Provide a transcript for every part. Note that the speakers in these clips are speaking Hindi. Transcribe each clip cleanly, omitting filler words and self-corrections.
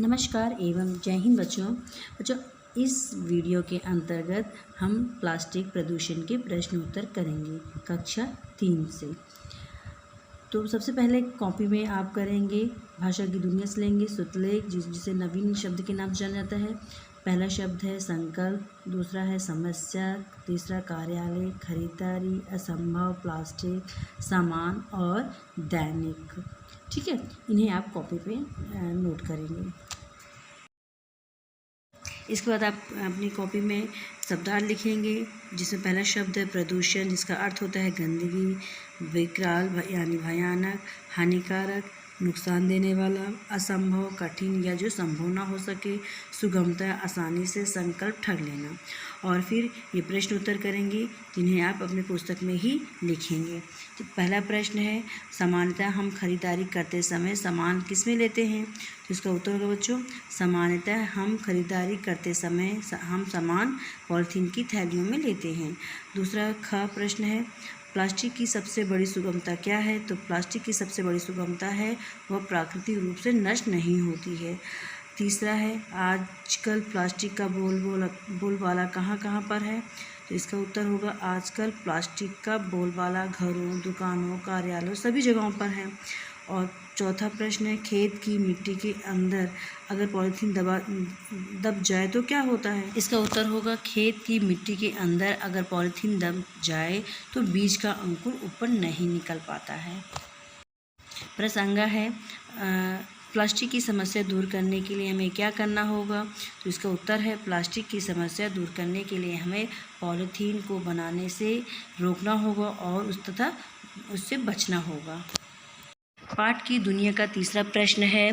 नमस्कार एवं जय हिंद बच्चों। इस वीडियो के अंतर्गत हम प्लास्टिक प्रदूषण के प्रश्न उत्तर करेंगे कक्षा 3 से। तो सबसे पहले कॉपी में आप करेंगे भाषा की दुनिया से लेंगे सुतलेख जिसे नवीन शब्द के नाम से जाना जाता है। पहला शब्द है संकल्प, दूसरा है समस्या, तीसरा कार्यालय, खरीदारी, असंभव, प्लास्टिक, सामान और दैनिक। ठीक है, इन्हें आप कॉपी पे नोट करेंगे। इसके बाद आप अपनी कॉपी में शब्दार्थ लिखेंगे, जिसमें पहला शब्द है प्रदूषण, जिसका अर्थ होता है गंदगी, विकराल यानी भयानक, हानिकारक, नुकसान देने वाला, असंभव कठिन या जो संभव ना हो सके, सुगमता आसानी से, संकल्प ठग लेना। और फिर ये प्रश्न उत्तर करेंगे जिन्हें आप अपनी पुस्तक में ही लिखेंगे। तो पहला प्रश्न है सामान्यतः हम खरीदारी करते समय सामान किस में लेते हैं? तो इसका उत्तर होगा बच्चों, सामान्यतः हम खरीदारी करते समय हम सामान पॉलीथीन की थैलियों में लेते हैं। दूसरा ख प्रश्न है प्लास्टिक की सबसे बड़ी सुगमता क्या है? तो प्लास्टिक की सबसे बड़ी सुगमता है वह प्राकृतिक रूप से नष्ट नहीं होती है। तीसरा है आजकल प्लास्टिक का बोलबाला कहाँ कहाँ पर है? तो इसका उत्तर होगा आजकल प्लास्टिक का बोलबाला घरों, दुकानों, कार्यालयों सभी जगहों पर है। और चौथा प्रश्न है खेत की मिट्टी के अंदर अगर पॉलीथीन दब जाए तो क्या होता है? इसका उत्तर होगा खेत की मिट्टी के अंदर अगर पॉलीथीन दब जाए तो बीज का अंकुर ऊपर नहीं निकल पाता है। प्रसंगा है प्लास्टिक की समस्या दूर करने के लिए हमें क्या करना होगा? तो इसका उत्तर है प्लास्टिक की समस्या दूर करने के लिए हमें पॉलीथीन को बनाने से रोकना होगा और उससे बचना होगा। पाठ की दुनिया का तीसरा प्रश्न है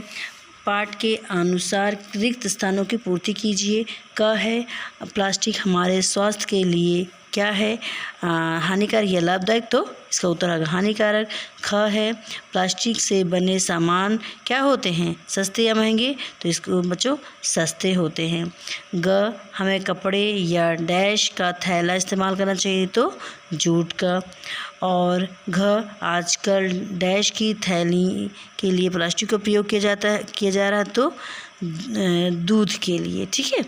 पाठ के अनुसार रिक्त स्थानों की पूर्ति कीजिए। क है प्लास्टिक हमारे स्वास्थ्य के लिए क्या है हानिकारक या लाभदायक? तो इसका उत्तर होगा हानिकारक। ख है प्लास्टिक से बने सामान क्या होते हैं, सस्ते या महंगे? तो इसको बच्चों सस्ते होते हैं। ग हमें कपड़े या डैश का थैला इस्तेमाल करना चाहिए? तो जूट का। और घ आजकल डैश की थैली के लिए प्लास्टिक का प्रयोग किया जा रहा है तो दूध के लिए। ठीक है,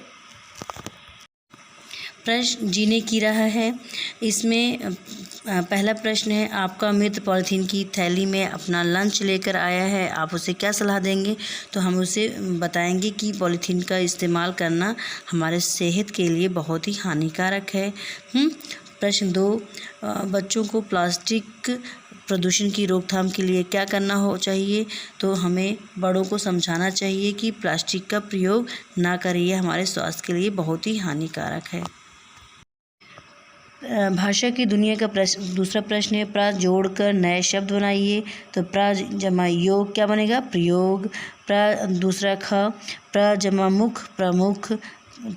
प्रश्न जीने की राह है। इसमें पहला प्रश्न है आपका मित्र पॉलीथीन की थैली में अपना लंच लेकर आया है, आप उसे क्या सलाह देंगे? तो हम उसे बताएंगे कि पॉलीथीन का इस्तेमाल करना हमारे सेहत के लिए बहुत ही हानिकारक है। प्रश्न 2 बच्चों को प्लास्टिक प्रदूषण की रोकथाम के लिए क्या करना चाहिए? तो हमें बड़ों को समझाना चाहिए कि प्लास्टिक का प्रयोग ना करें, यह हमारे स्वास्थ्य के लिए बहुत ही हानिकारक है। भाषा की दुनिया का दूसरा प्रश्न है प्रा जोड़कर नए शब्द बनाइए। तो प्रा जमा योग क्या बनेगा? प्रयोग। दूसरा ख प्रा जमा मुख प्रमुख।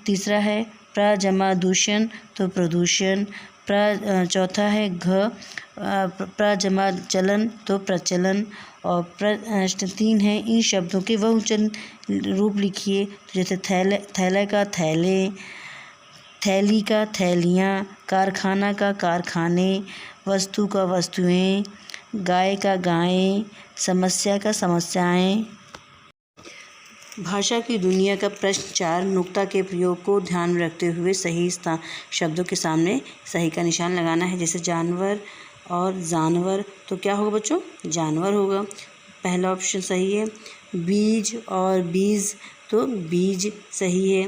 तीसरा है प्रा जमा दूषण तो प्रदूषण। चौथा है घ प्रा जमा चलन तो प्रचलन। और प्रश्न 3 है इन शब्दों के बहुवचन रूप लिखिए। जैसे थैले का थैले, थैली का थैलियाँ, कारखाना का कारखाने, वस्तु का वस्तुएं, गाय का गायें, समस्या का समस्याएं। भाषा की दुनिया का प्रश्न 4 नुक्ता के प्रयोग को ध्यान में रखते हुए सही शब्दों के सामने सही का निशान लगाना है। जैसे जानवर और जानवर तो क्या होगा बच्चों? जानवर होगा। पहला ऑप्शन सही है। बीज और बीज तो बीज सही है।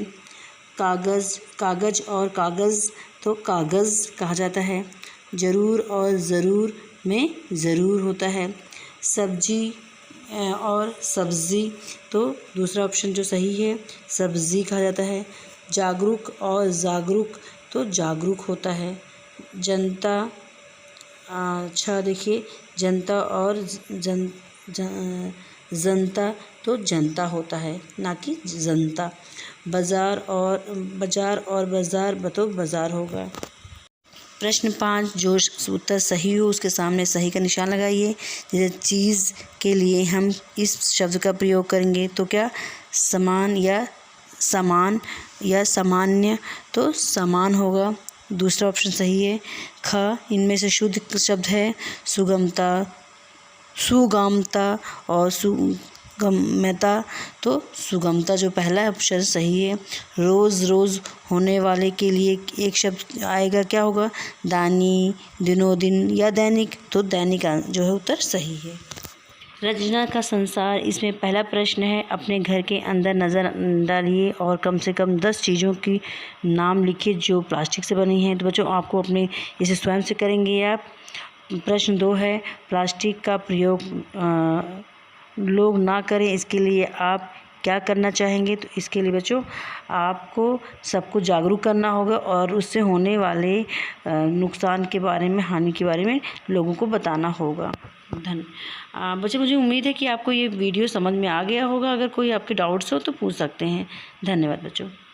कागज़ और कागज़ तो कागज़ कहा जाता है। ज़रूर और ज़रूर में ज़रूर होता है। सब्जी और सब्ज़ी तो दूसरा ऑप्शन जो सही है सब्ज़ी कहा जाता है। जागरूक और जागरूक तो जागरूक होता है। जनता अच्छा देखिए जनता और जनता तो जनता होता है ना कि जनता। बाजार और बाज़ार तो बाज़ार होगा। प्रश्न 5 जो उत्तर सही हो उसके सामने सही का निशान लगाइए। जैसे चीज़ के लिए हम इस शब्द का प्रयोग करेंगे तो क्या समान या सामान्य तो समान होगा। दूसरा ऑप्शन सही है। ख इनमें से शुद्ध शब्द है सुगमता और गम्यता, तो सुगमता जो पहला ऑप्शन सही है। रोज़ रोज़ होने वाले के लिए एक शब्द आएगा, क्या होगा? दानी, दिनों दिन या दैनिक, तो दैनिक जो है उत्तर सही है। रचना का संसार, इसमें पहला प्रश्न है, अपने घर के अंदर नज़र डालिए और कम से कम 10 चीज़ों की नाम लिखिए जो प्लास्टिक से बनी हैं। तो बच्चों आपको अपने इसे स्वयं से करेंगे आप। प्रश्न 2 है, प्लास्टिक का प्रयोग लोग ना करें, इसके लिए आप क्या करना चाहेंगे? तो इसके लिए बच्चों आपको सबको जागरूक करना होगा और उससे होने वाले नुकसान के बारे में, हानि के बारे में लोगों को बताना होगा। बच्चों मुझे उम्मीद है कि आपको ये वीडियो समझ में आ गया होगा। अगर कोई आपके डाउट्स हो तो पूछ सकते हैं। धन्यवाद बच्चों।